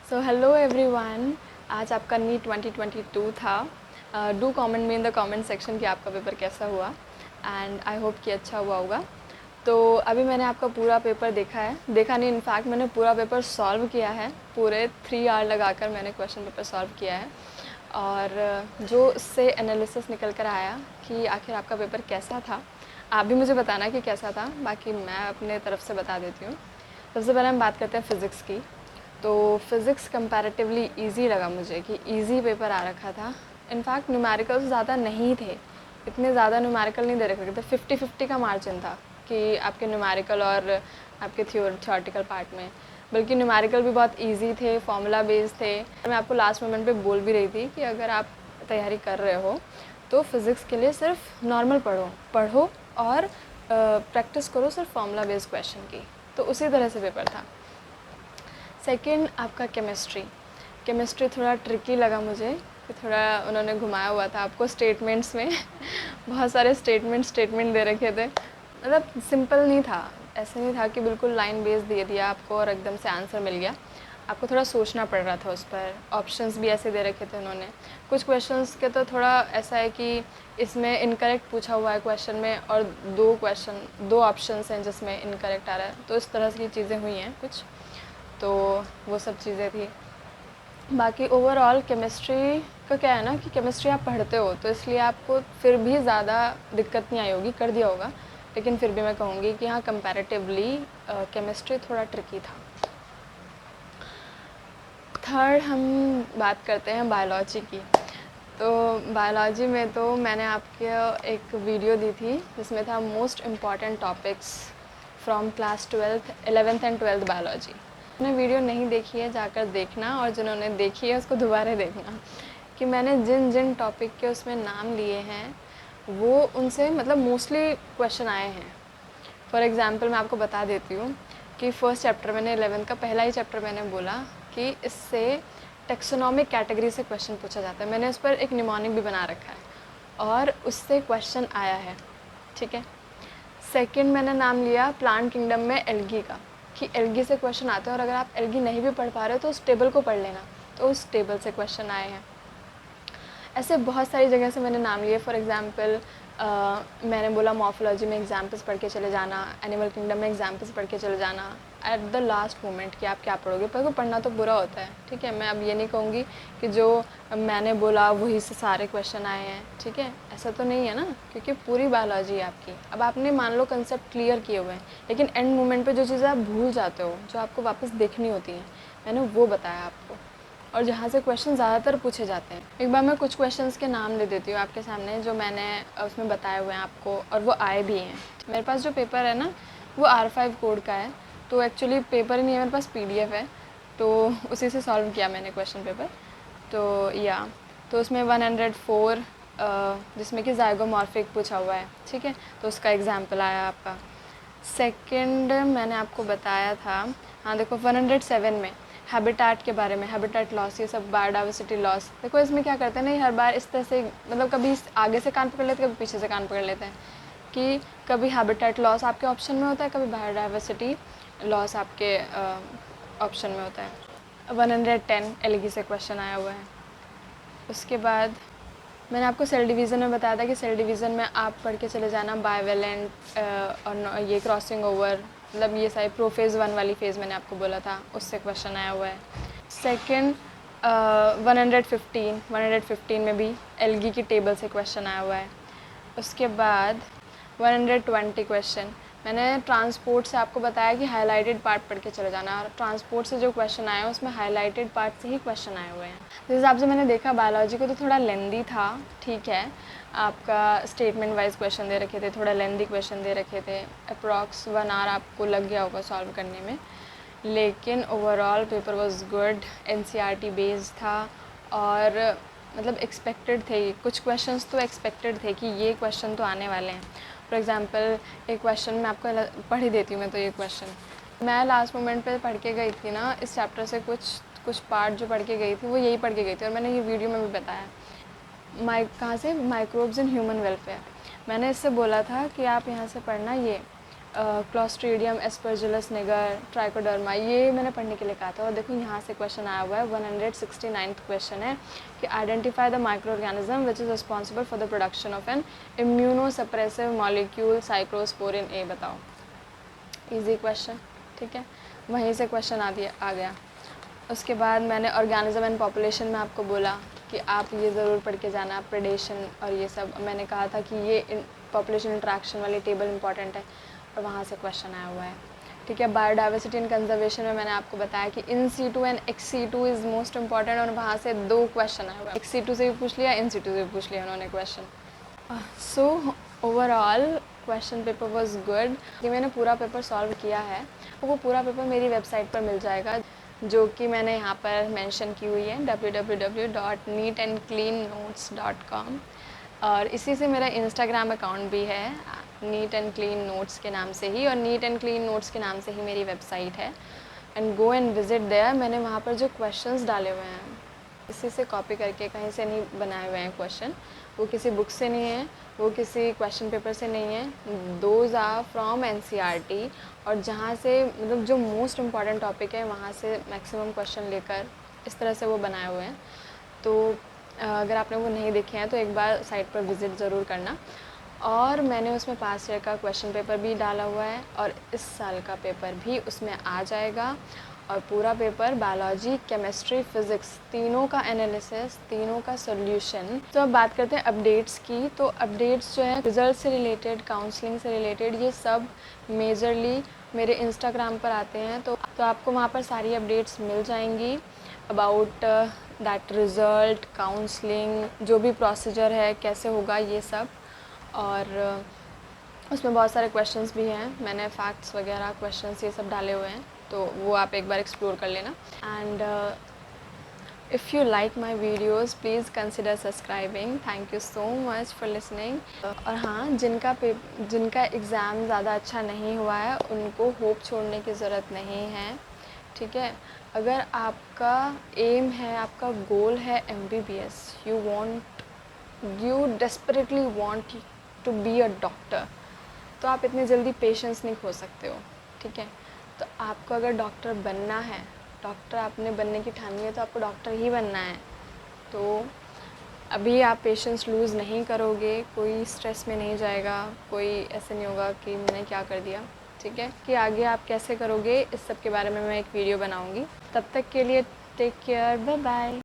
So hello everyone, आज आपका NEET 2022 था। Do comment me in the comment section कि आपका पेपर कैसा हुआ एंड आई होप कि अच्छा हुआ होगा। तो अभी मैंने आपका पूरा पेपर देखा नहीं, इनफैक्ट मैंने पूरा पेपर सॉल्व किया है। पूरे 3 आवर लगाकर मैंने क्वेश्चन पेपर सॉल्व किया है और जो उससे एनालिसिस निकल कर आया कि आखिर आपका पेपर कैसा था, आप भी मुझे बताना कि कैसा था। बाकी मैं अपने तरफ से बता देती हूँ। सबसे पहले हम बात करते हैं फ़िज़िक्स की। तो फ़िज़िक्स कंपैरेटिवली इजी लगा मुझे कि इजी पेपर आ रखा था। इनफैक्ट न्यूमेरिकल्स ज़्यादा नहीं थे, इतने ज़्यादा न्यूमेरिकल नहीं दे रखे थे। 50-50 का मार्जिन था कि आपके न्यूमेरिकल और आपके थियोरेटिकल पार्ट में, बल्कि न्यूमेरिकल भी बहुत इजी थे, फॉर्मूला बेस्ड थे। मैं आपको लास्ट मोमेंट पे बोल भी रही थी कि अगर आप तैयारी कर रहे हो तो फिज़िक्स के लिए सिर्फ नॉर्मल पढ़ो और प्रैक्टिस करो सिर्फ फॉर्मूला बेस्ड क्वेश्चन की। तो उसी तरह से पेपर था। सेकंड आपका केमिस्ट्री थोड़ा ट्रिकी लगा मुझे कि थोड़ा उन्होंने घुमाया हुआ था आपको स्टेटमेंट्स में बहुत सारे स्टेटमेंट दे रखे थे। मतलब सिंपल नहीं था, ऐसे नहीं था कि बिल्कुल लाइन बेस दे दिया आपको और एकदम से आंसर मिल गया। आपको थोड़ा सोचना पड़ रहा था उस पर। ऑप्शंस भी ऐसे दे रखे थे उन्होंने। कुछ क्वेश्चंस के तो थोड़ा ऐसा है कि इसमें इनकरेक्ट पूछा हुआ है क्वेश्चन में और दो ऑप्शंस हैं जिसमें इनकरेक्ट आ रहा है। तो इस तरह की चीज़ें हुई हैं कुछ, तो वो सब चीज़ें थी। बाकी ओवरऑल केमिस्ट्री का क्या है ना कि केमिस्ट्री आप पढ़ते हो तो इसलिए आपको फिर भी ज़्यादा दिक्कत नहीं आई होगी, कर दिया होगा। लेकिन फिर भी मैं कहूँगी कि हाँ, कंपैरेटिवली केमिस्ट्री थोड़ा ट्रिकी था। थर्ड हम बात करते हैं बायोलॉजी की। तो बायोलॉजी में तो मैंने आपके एक वीडियो दी थी जिसमें था most important topics from class 11th and 12th biology. मैंने वीडियो नहीं देखी है जाकर देखना, और जिन्होंने देखी है उसको दोबारा देखना कि मैंने जिन जिन टॉपिक के उसमें नाम लिए हैं वो उनसे मतलब मोस्टली क्वेश्चन आए हैं। फॉर एग्ज़ाम्पल मैं आपको बता देती हूँ कि फर्स्ट चैप्टर मैंने 11th का पहला ही चैप्टर मैंने बोला कि इससे टेक्सोनॉमिक कैटेगरी से क्वेश्चन पूछा जाता है। मैंने उस पर एक निमोनिक भी बना रखा है और उससे क्वेश्चन आया है, ठीक है। सेकंड मैंने नाम लिया प्लांट किंगडम में एल्गी का, कि एल्गी से क्वेश्चन आते हैं और अगर आप एल्गी नहीं भी पढ़ पा रहे हो तो उस टेबल को पढ़ लेना, तो उस टेबल से क्वेश्चन आए हैं। ऐसे बहुत सारी जगह से मैंने नाम लिए। फॉर एग्ज़ाम्पल मैंने बोला मॉर्फोलॉजी में एग्जाम्पल्स पढ़ के चले जाना, एनिमल किंगडम में एग्जाम्पल्स पढ़ के चले जाना एट द लास्ट मोमेंट कि आप क्या पढ़ोगे। पर वो पढ़ना तो बुरा होता है, ठीक है। मैं अब ये नहीं कहूँगी कि जो मैंने बोला वही से सारे क्वेश्चन आए हैं, ठीक है, ऐसा तो नहीं है ना, क्योंकि पूरी बायोलॉजी है आपकी। अब आपने मान लो कंसेप्ट क्लियर किए हुए हैं, लेकिन एंड मोमेंट पर जो चीज़ें आप भूल जाते हो, जो आपको वापस देखनी होती हैं, मैंने वो बताया आपको, और जहाँ से क्वेश्चन ज़्यादातर पूछे जाते हैं। एक बार मैं कुछ क्वेश्चंस के नाम ले देती हूँ आपके सामने जो मैंने उसमें बताए हुए हैं आपको, और वो आए भी हैं। मेरे पास जो पेपर है ना वो R5 कोड का है, तो एक्चुअली पेपर ही नहीं है मेरे पास, PDF है, तो उसी से सॉल्व किया मैंने क्वेश्चन पेपर। तो उसमें 104 जिसमें कि ज़ाइगोमॉर्फिक पूछा हुआ है, ठीक है, तो उसका एग्जाम्पल आया आपका। सेकंड मैंने आपको बताया था, हाँ देखो 107 में हैबिटेट के बारे में, हैबिटेट लॉस, ये सब बायोडाइवर्सिटी लॉस। देखो इसमें क्या करते हैं ना, हर बार इस तरह से मतलब कभी आगे से कान पकड़ लेते हैं, कभी पीछे से कान पकड़ लेते हैं कि कभी हैबिटेट लॉस आपके ऑप्शन में होता है, कभी बायोडाइवर्सिटी लॉस आपके ऑप्शन में होता है। 110 एलगी से क्वेश्चन आया हुआ है। उसके बाद मैंने आपको सेल डिवीज़न में बताया था कि सेल डिवीज़न में आप पढ़ के चले जाना बायवेलेंट और ये क्रॉसिंग ओवर, मतलब ये सारी प्रोफेज़ 1 वाली फेज़ मैंने आपको बोला था, उससे क्वेश्चन आया हुआ है। सेकंड 115 में भी एल्गी की टेबल से क्वेश्चन आया हुआ है। उसके बाद 120 क्वेश्चन मैंने ट्रांसपोर्ट से आपको बताया कि हाईलाइटेड पार्ट पढ़ के चले जाना, और ट्रांसपोर्ट से जो क्वेश्चन आए हैं उसमें हाईलाइटेड पार्ट से ही क्वेश्चन आए हुए हैं। जिस हिसाब से मैंने देखा बायोलॉजी को तो थोड़ा लेंदी था, ठीक है, आपका स्टेटमेंट वाइज क्वेश्चन दे रखे थे, थोड़ा लेंदी क्वेश्चन दे रखे थे, अप्रॉक्स 1 आवर आपको लग गया होगा सॉल्व करने में। लेकिन overall paper was good, NCERT based था, और मतलब एक्सपेक्टेड थे कुछ क्वेश्चंस, तो एक्सपेक्टेड थे कि ये क्वेश्चन तो आने वाले हैं। फॉर एग्जांपल एक क्वेश्चन मैं आपको पढ़ ही देती हूँ। मैं तो ये क्वेश्चन मैं लास्ट मोमेंट पे पढ़ के गई थी ना, इस चैप्टर से कुछ पार्ट जो पढ़ के गई थी वो यही पढ़ के गई थी, और मैंने ये वीडियो में भी बताया। कहाँ से, माइक्रोब्स इन ह्यूमन वेलफेयर। मैंने इससे बोला था कि आप यहाँ से पढ़ना ये क्लोस्ट्रीडियम, एस्परजिलस निगर, ट्राइकोडर्मा, ये मैंने पढ़ने के लिए कहा था। और देखो यहाँ से क्वेश्चन आया हुआ है, 169th क्वेश्चन है कि identify the micro organism which is responsible for the production of an immunosuppressive molecule cyclosporin A. बताओ, इजी क्वेश्चन, ठीक है। वहीं से क्वेश्चन आ गया। उसके बाद मैंने ऑर्गेनिज्म एंड पॉपुलेशन में आपको बोला कि आप ये ज़रूर पढ़ के जाना, प्रेडेशन और ये सब। मैंने कहा था कि ये पॉपुलेशन इंट्रैक्शन वाली टेबल इंपॉर्टेंट है, और वहाँ से क्वेश्चन आया हुआ है, ठीक है। बायोडाइवर्सिटी एंड कंजर्वेशन में मैंने आपको बताया कि in situ and ex situ is most important, और वहाँ से 2 क्वेश्चन आए हुए हैं। एक्स सीटू से भी पूछ लिया, इन सीटू से भी पूछ लिया उन्होंने question. So overall question paper was good. कि मैंने पूरा पेपर सॉल्व किया है, वो पूरा पेपर मेरी वेबसाइट पर मिल जाएगा, जो कि मैंने यहाँ पर मेंशन की हुई है, www.neatandcleannotes.com। और इसी से मेरा इंस्टाग्राम अकाउंट भी है, नीट एंड क्लीन नोट्स के नाम से ही, और नीट एंड क्लीन नोट्स के नाम से ही मेरी वेबसाइट है। And go and visit there. मैंने वहाँ पर जो क्वेश्चंस डाले हुए हैं, इसी से कॉपी करके, कहीं से नहीं बनाए हुए हैं क्वेश्चन, वो किसी बुक से नहीं है, वो किसी क्वेश्चन पेपर से नहीं है, दोज आर फ्रॉम NCERT। और जहाँ से मतलब जो मोस्ट इम्पॉर्टेंट टॉपिक है वहाँ से मैक्सिमम क्वेश्चन लेकर इस तरह से वो बनाए हुए हैं। तो अगर आपने वो नहीं देखे हैं तो एक बार साइट पर विज़िट ज़रूर करना। और मैंने उसमें पास्ट ईयर का क्वेश्चन पेपर भी डाला हुआ है, और इस साल का पेपर भी उसमें आ जाएगा। और पूरा पेपर बायोलॉजी, केमिस्ट्री, फिज़िक्स, तीनों का एनालिसिस, तीनों का सॉल्यूशन। तो अब बात करते हैं अपडेट्स की। तो अपडेट्स जो है रिज़ल्ट से रिलेटेड, काउंसलिंग से रिलेटेड, ये सब मेजरली मेरे इंस्टाग्राम पर आते हैं। तो आपको वहाँ पर सारी अपडेट्स मिल जाएंगी अबाउट दैट रिज़ल्ट, काउंसलिंग, जो भी प्रोसीजर है, कैसे होगा, ये सब। और उसमें बहुत सारे क्वेश्चंस भी हैं, मैंने फैक्ट्स वगैरह, क्वेश्चंस ये सब डाले हुए हैं, तो वो आप एक बार एक्सप्लोर कर लेना। And if you like my videos please consider subscribing. Thank you so much for listening. और हाँ, जिनका एग्ज़ाम ज़्यादा अच्छा नहीं हुआ है उनको होप छोड़ने की ज़रूरत नहीं है, ठीक है। अगर आपका एम है, आपका गोल है MBBS, you desperately want to be a doctor, तो आप इतनी जल्दी पेशेंस नहीं खो सकते हो, ठीक है। तो आपको अगर डॉक्टर बनना है, डॉक्टर आपने बनने की ठानी है, तो आपको डॉक्टर ही बनना है। तो अभी आप पेशेंस लूज़ नहीं करोगे, कोई स्ट्रेस में नहीं जाएगा, कोई ऐसे नहीं होगा कि मैंने क्या कर दिया, ठीक है। कि आगे आप कैसे करोगे, इस सब के बारे में मैं एक वीडियो बनाऊँगी। तब तक के लिए टेक केयर, बाय बाय।